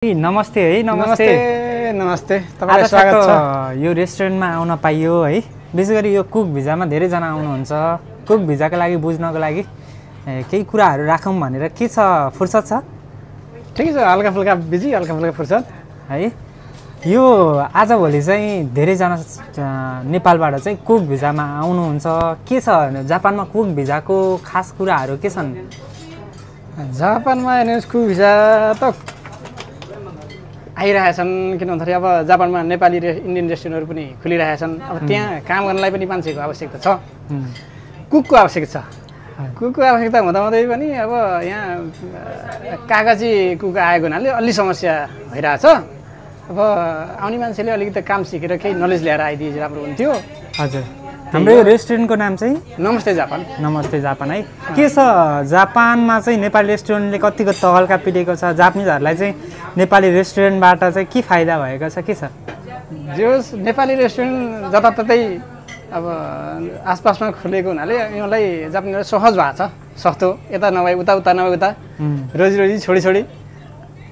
नमस्ते है नमस्ते नमस्ते तपाईलाई स्वागत छ यो रेस्टुरेन्टमा आउन पाइयो है। विशेष गरी यो कुक भिजामा धेरै जना आउनुहुन्छ। कुक भिजाको लागि बुझ्नको लागि केही कुराहरू राखौँ भनेर के छ फुर्सद छ? ठिकै छ, हल्का फुल्का बिजी हल्का फुल्का फुर्सद है। यो आजभोलि चाहिँ धेरै जना नेपालबाट चाहिँ कुक भिजामा आउनुहुन्छ। के छ जापानमा कुक भिजाको खास कुराहरू के छन्? जापानमा हेर्नुहोस् कुक भिजा त आइरहेछन्, किन भन्दाखेरि अब जापानमा नेपाली इन्डियन रेस्टुरेन्टहरू पनि खुलिरहेछन्। अब त्यहाँ काम गर्नलाई पनि मान्छेको आवश्यकता छ, कुकको आवश्यकता छ। कुकको आवश्यकता हुँदाहुँदै पनि अब यहाँ कागजी कुक आएको हुनाले अलि समस्या भइरहेछ। अब आउने मान्छेले अलिकति काम सिकेर केही नलेज ल्याएर आइदिए राम्रो हुन्थ्यो। हजुर, हाम्रो यो रेस्टुरेन्टको नाम चाहिँ नमस्ते जापान। नमस्ते जापान है। के छ जापानमा चाहिँ नेपाली रेस्टुरेन्टले कतिको तहल्का पिटेको छ? जापानिजहरूलाई चाहिँ नेपाली रेस्टुरेन्टबाट चाहिँ के फाइदा भएको छ? के छ जो नेपाली रेस्टुरेन्ट जताततै अब आसपासमा खुलेको हुनाले यिनीहरूलाई जापानिजलाई सहज भएको छ। सस्तो यता नभए उता, उता नभए उता, रोजी छोडी छोडी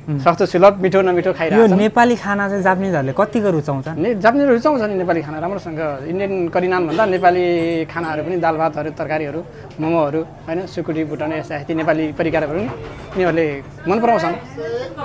सस्तो सुलभ मिठो नमिठो खाइरहेको छ। यो नेपाली खाना चाहिँ जापानिजहरूले कतिको रुचाउँछ? जापानिजहरू रुचाउँछ नि नेपाली खाना राम्रोसँग। इन्डियन करिनान भन्दा नेपाली खानाहरू पनि दाल भातहरू, तरकारीहरू, मोमोहरू होइन, सुकुटी भुटान यस्ता नेपाली परिकारहरू पनि यिनीहरूले मन पराउँछन्।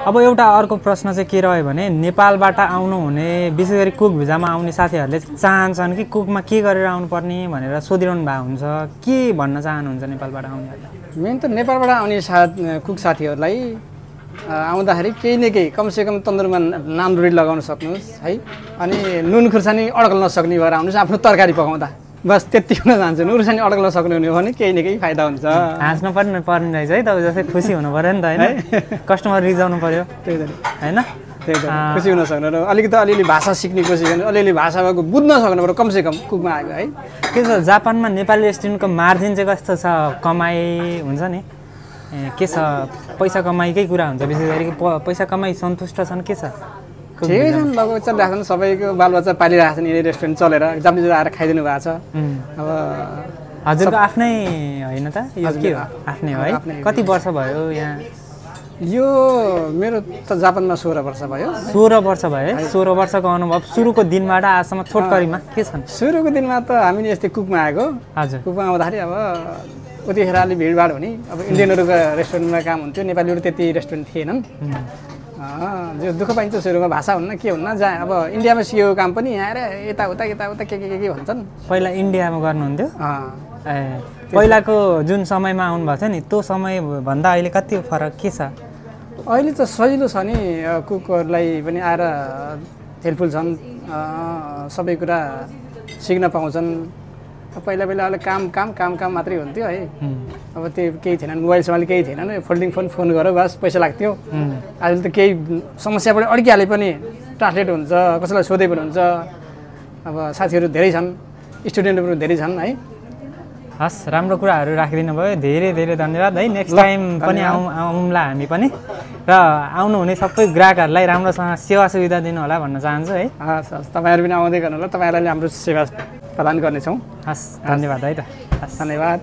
अब एउटा अर्को प्रश्न चाहिँ के रह्यो भने नेपालबाट आउनुहुने विशेष गरी कुक भिजामा आउने साथीहरूले चाहन्छन् कि कुकमा के गरेर आउनुपर्ने भनेर सोधिरहनु भएको हुन्छ। के भन्न चाहनुहुन्छ नेपालबाट आउनेहरूलाई? मेन त नेपालबाट आउने कुक साथीहरूलाई आउँदाखेरि केही न केही कमसेकम तन्दुरमा नानरुटी लगाउन सक्नुहोस् है। अनि नुन खुर्सानी अड्कल नसक्ने भएर आउनुहोस् आफ्नो तरकारी पकाउँदा, बस त्यति हुन चाहन्छु। नुन खुर्सानी अड्कल नसक्ने हुने हो भने केही न केही फाइदा हुन्छ। हाँस्नु पर्ने रहेछ है, तपाईँ जस्तै खुसी हुनु पऱ्यो नि त होइन। कस्टमर रिजाउनु पऱ्यो त्यही त होइन, त्यही त खुसी हुन सक्नु र अलिकति अलिअलि भाषा सिक्ने कोसिस गर्नु, अलिअलि भाषा भएको बुझ्न सक्नु पऱ्यो कमसेकम कुकमा आएको है। के छ जापानमा नेपाली रेस्टुरेन्टको मार्जिन चाहिँ कस्तो छ? कमाइ हुन्छ नि, के छ पैसा कमाइकै कुरा हुन्छ विशेष गरी? पैसा कमाइ सन्तुष्ट छन्? के छ ठिकै छन्, लगभग चलिरहेको छन्। सबैको बालबच्चा पालिरहेको छन्, यही रेस्टुरेन्ट चलेर जापानिज आएर खाइदिनु भएको छ। अब हजुरको आफ्नै होइन त? यो के हो आफ्नै हो है? कति वर्ष भयो यहाँ? यो मेरो त जापानमा 16 वर्ष भयो। 16 वर्ष भयो है। 16 वर्षको अनुभव सुरुको दिनबाट आजसम्म छोटकरीमा के छन्? सुरुको दिनमा त हामी यस्तै कुकमा आएको। हजुर, कुकमा आउँदाखेरि अब उतिखेर अलि भिडभाड हुने। अब इन्डियनहरूको रेस्टुरेन्टमा काम हुन्थ्यो, नेपालीहरू त्यति रेस्टुरेन्ट थिएनन्। जो दुःख पाइन्छ सुरुमा, भाषा हुन्न के हुन्न। जहाँ अब इन्डियामा सिकेको काम पनि यहाँ आएर यताउता यताउता के भन्छन्। पहिला इन्डियामा गर्नुहुन्थ्यो? पहिलाको जुन समयमा आउनुभएको थियो नि त्यो समयभन्दा अहिले कति फरक के छ? अहिले त सजिलो छ नि, कुकहरूलाई पनि आएर हेल्पफुल छन्, सबै कुरा सिक्न पाउँछन्। पहिला अहिले काम मात्रै हुन्थ्यो है। अब त्यो केही थिएन, मोबाइलसम्मले केही थिएन, फोल्डिङ फोन गर बस पैसा लाग्थ्यो। अहिले त केही समस्याबाट अड्किहाले पनि ट्रान्सलेट हुन्छ, कसैलाई सोधे पनि हुन्छ। अब साथीहरू धेरै छन्, स्टुडेन्टहरू धेरै छन् है। हस्, राम्रो कुराहरू राखिदिनु भयो, धेरै धेरै धन्यवाद है। नेक्स्ट टाइम पनि आउँला हामी पनि, र आउनुहुने सबै ग्राहकहरूलाई राम्रोसँग सेवा सुविधा दिनु होला भन्न चाहन्छु है। हस्, तपाईँहरू पनि आउँदै गर्नु होला, तपाईँहरूलाई हाम्रो सेवा प्रदान गर्नेछौँ। हस्, धन्यवाद है त। धन्यवाद।